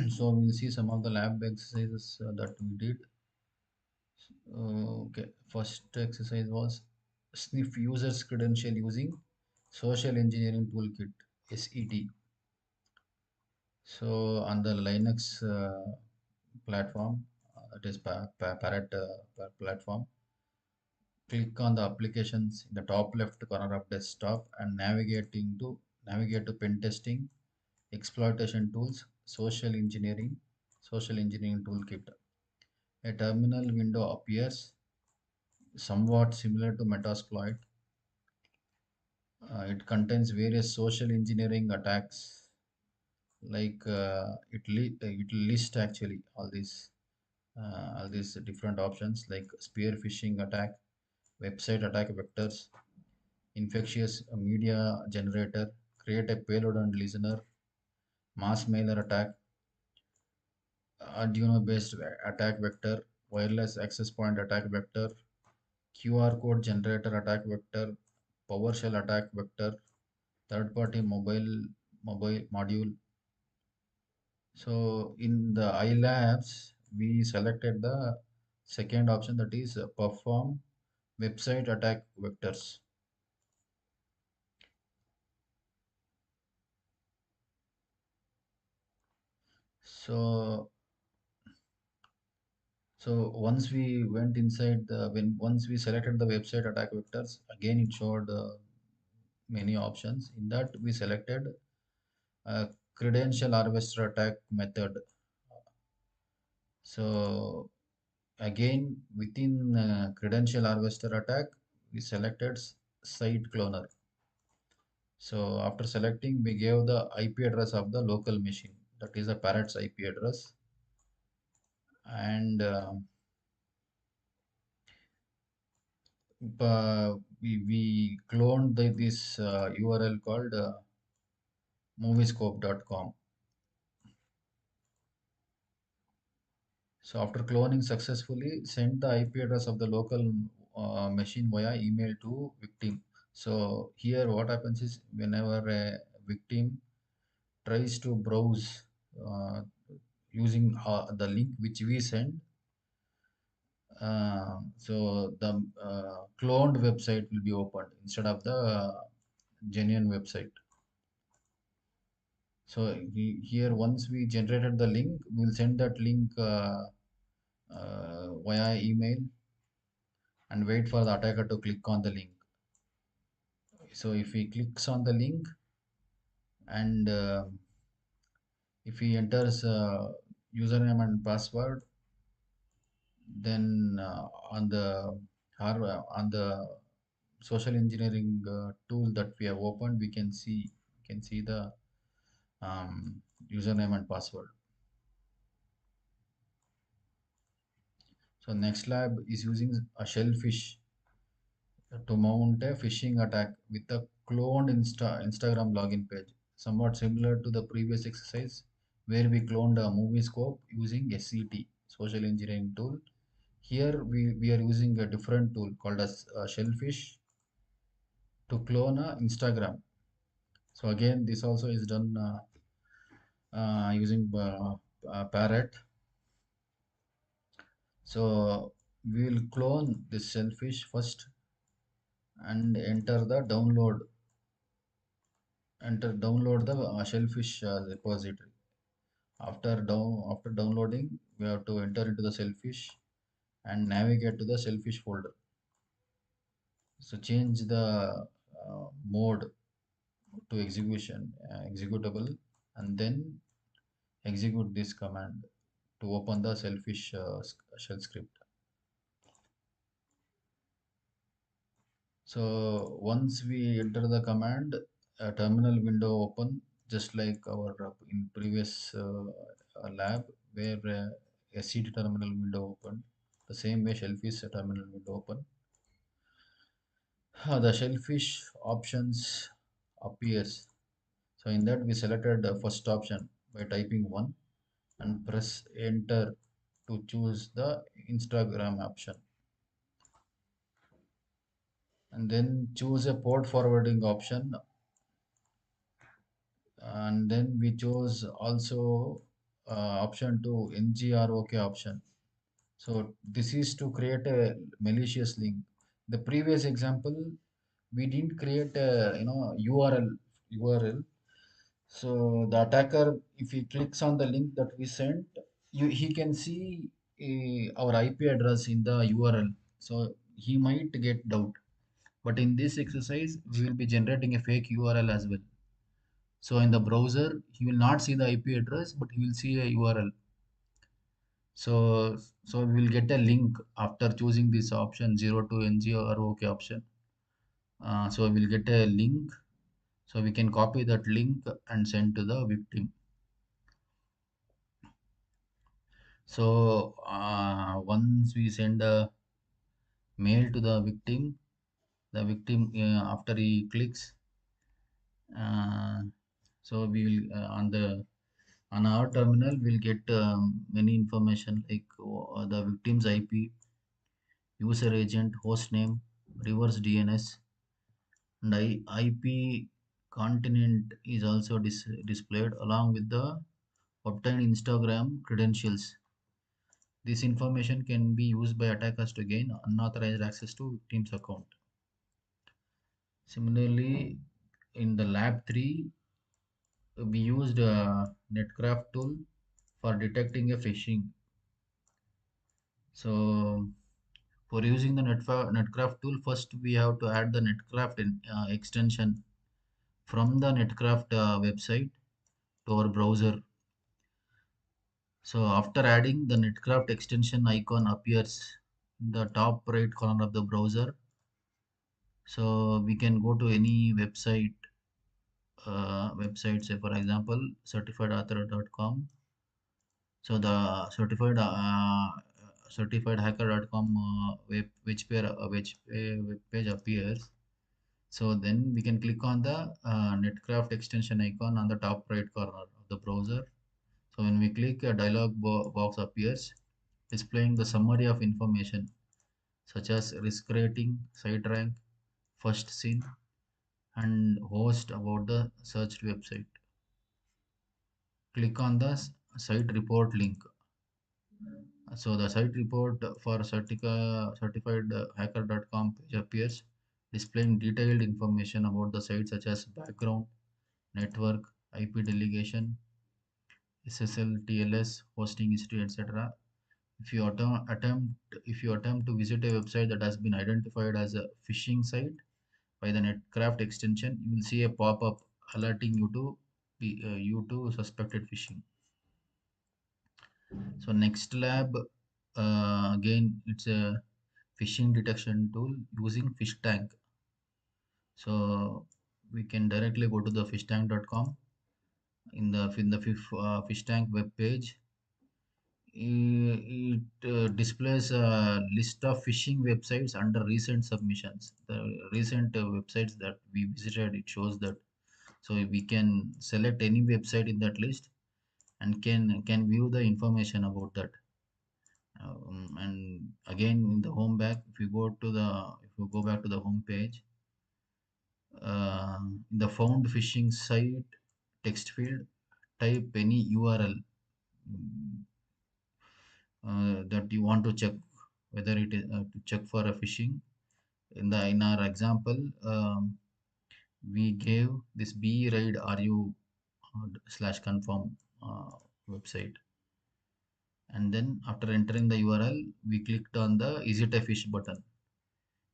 So we'll see some of the lab exercises that we did. Okay, first exercise was sniff user's credential using social engineering toolkit SET. So on the Linux platform, it is Parrot platform. Click on the applications in the top left corner of desktop and navigate to pen testing, exploitation tools, social engineering toolkit. A terminal window appears somewhat similar to Metasploit. It contains various social engineering attacks, like it lists actually all these different options like spear phishing attack, website attack vectors, infectious media generator, create a payload and listener, mass mailer attack, Arduino based attack vector, wireless access point attack vector, QR code generator attack vector, PowerShell attack vector, third party mobile module. So in the iLabs, we selected the second option, that is perform website attack vectors. So once we went inside once we selected the website attack vectors, again it showed many options. In that we selected credential harvester attack method. So again within credential harvester attack, we selected site cloner. So after selecting, we gave the IP address of the local machine, that is a Parrot's IP address, and we cloned this URL called moviescope.com. So after cloning successfully, send the IP address of the local machine via email to victim. So here what happens is whenever a victim tries to browse using the link which we send, so the cloned website will be opened instead of the genuine website. So here once we generated the link, we'll send that link via email and wait for the attacker to click on the link. So if he clicks on the link and if he enters username and password, then on the social engineering tool that we have opened, we can see the username and password. So next lab is using a shellfish to mount a phishing attack with a cloned Instagram login page, somewhat similar to the previous exercise where we cloned a movie scope using SET, social engineering tool. Here we are using a different tool called as shellfish to clone a Instagram. So again, this also is done using Parrot. So we will clone this shellfish first and download the shellfish repository. After downloading, we have to enter into the shellfish and navigate to the shellfish folder. So change the mode to executable, and then execute this command to open the shellfish shell script. So once we enter the command, a terminal window open, just like our in previous lab where a SCT terminal window opened. The same way shellfish terminal window open. The shellfish options appears. So in that we selected the first option by typing 1 and press enter to choose the Instagram option, and then choose a port forwarding option, and then we chose also option to NGROK option. So this is to create a malicious link. The previous example, we didn't create a URL. So the attacker, if he clicks on the link that we sent, he can see our IP address in the URL. So he might get doubt. But in this exercise, we will be generating a fake URL as well. So in the browser, he will not see the IP address, but he will see a URL. So we will get a link after choosing this option 0 to NG or OK option. So we'll get a link. So we can copy that link and send to the victim. So once we send a mail to the victim after he clicks, uh, so we will on our terminal we'll get many information like the victim's IP, user agent, host name, reverse DNS, and IP continent is also displayed along with the obtained Instagram credentials. This information can be used by attackers to gain unauthorized access to victim's account. Similarly, in the lab 3, we used a Netcraft tool for detecting a phishing. So for using the Netcraft tool, first we have to add the Netcraft extension from the Netcraft website to our browser. So after adding, the Netcraft extension icon appears in the top right corner of the browser. So we can go to any website, say for example, certifiedauthor.com. So the certifiedhacker.com web page appears. So then we can click on the Netcraft extension icon on the top right corner of the browser. So when we click, a dialog box appears displaying the summary of information such as risk rating, site rank, first seen, and host about the searched website. Click on the site report link. So the site report for certifiedhacker.com page appears displaying detailed information about the site such as background, network, IP delegation, SSL, TLS, hosting history, etc. If you attempt to visit a website that has been identified as a phishing site by the Netcraft extension, you will see a pop-up alerting you to suspected phishing. So next lab, again it's a phishing detection tool using fish tank. So we can directly go to the fishtank.com. In the fish tank web page, it displays a list of phishing websites under recent submissions. The recent websites that we visited, it shows that. So we can select any website in that list and can view the information about that. And again, in the home back, if you go back to the home page, in the found phishing site text field, type any URL that you want to check whether it is to check for a phishing. In our example, we gave this b raid ru slash confirm website, and then after entering the URL, we clicked on the is it a fish button.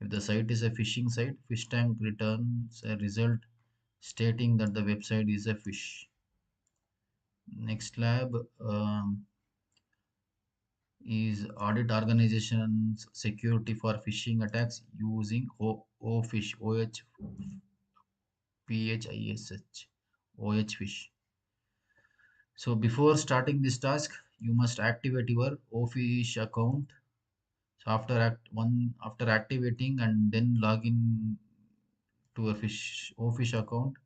If the site is a phishing site, fish tank returns a result stating that the website is a fish. Next lab is audit organizations security for phishing attacks using OPhish, OH fish. So before starting this task, you must activate your OPhish account. So after activating and then log in to a OPhish account,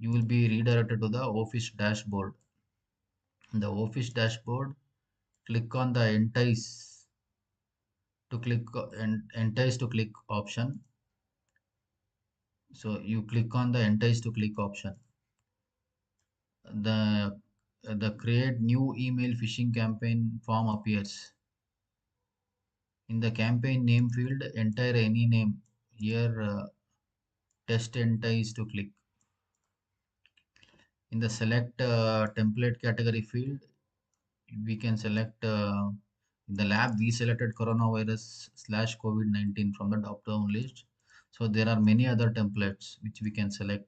you will be redirected to the OPhish dashboard. In the OPhish dashboard, click on the entice to click option. So you click on the entice to click option. The The create new email phishing campaign form appears. In the campaign name field, enter any name. Here, test enter is to click. In the select template category field, we can select in the lab we selected coronavirus slash COVID-19 from the drop down list. So there are many other templates which we can select.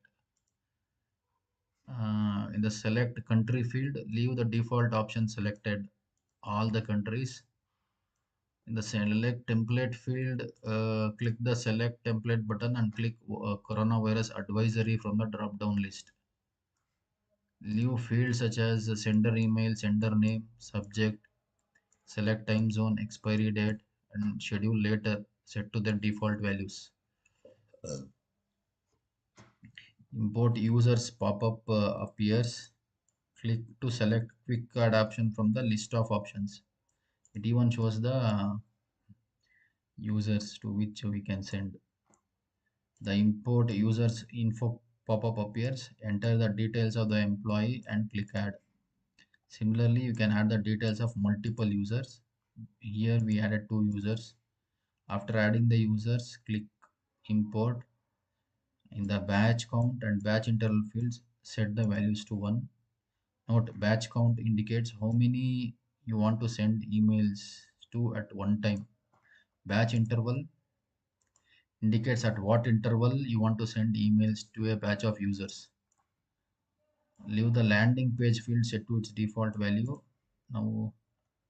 In the select country field, leave the default option selected, all the countries. In the select template field, click the select template button and click coronavirus advisory from the drop down list. Leave fields such as sender email, sender name, subject, select time zone, expiry date, and schedule later set to their default values. Import users pop-up appears. Click to select quick adoption from the list of options. It even shows the users to which we can send. The import users info pop-up appears. Enter the details of the employee and click add. Similarly, you can add the details of multiple users. Here we added two users. After adding the users, click import. In the batch count and batch interval fields, set the values to 1. Note, batch count indicates how many you want to send emails to at one time. Batch interval indicates at what interval you want to send emails to a batch of users. Leave the landing page field set to its default value. Now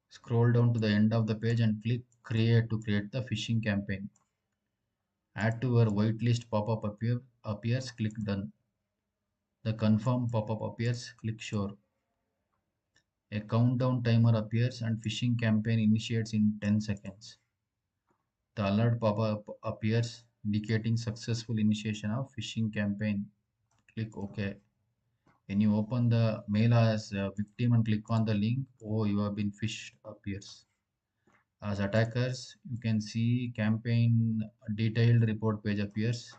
scroll down to the end of the page and click create to create the phishing campaign. Add to your whitelist pop-up appears, click done. The confirm pop-up appears, click sure. A countdown timer appears and phishing campaign initiates in 10 seconds. The alert pop-up appears indicating successful initiation of phishing campaign. Click OK. When you open the mail as a victim and click on the link, oh, you have been phished appears. As attackers, you can see campaign detailed report page appears,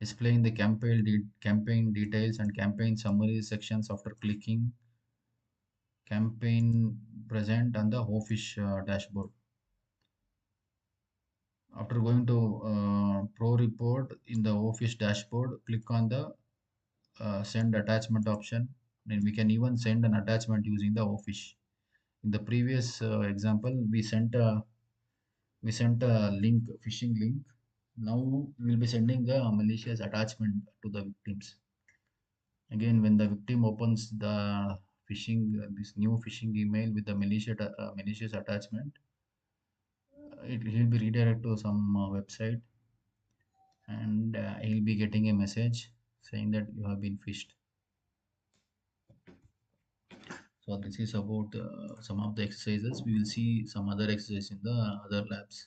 displaying the campaign details and campaign summary sections after clicking campaign present on the Hofish dashboard. After going to Pro Report in the Office dashboard, click on the Send Attachment option. Then we can even send an attachment using the Office. In the previous example, we sent a link, phishing link. Now we will be sending the malicious attachment to the victims. Again, when the victim opens the this new phishing email with the malicious attachment, he'll be redirected to some website, and he'll be getting a message saying that you have been phished. So this is about some of the exercises. We will see some other exercises in the other labs.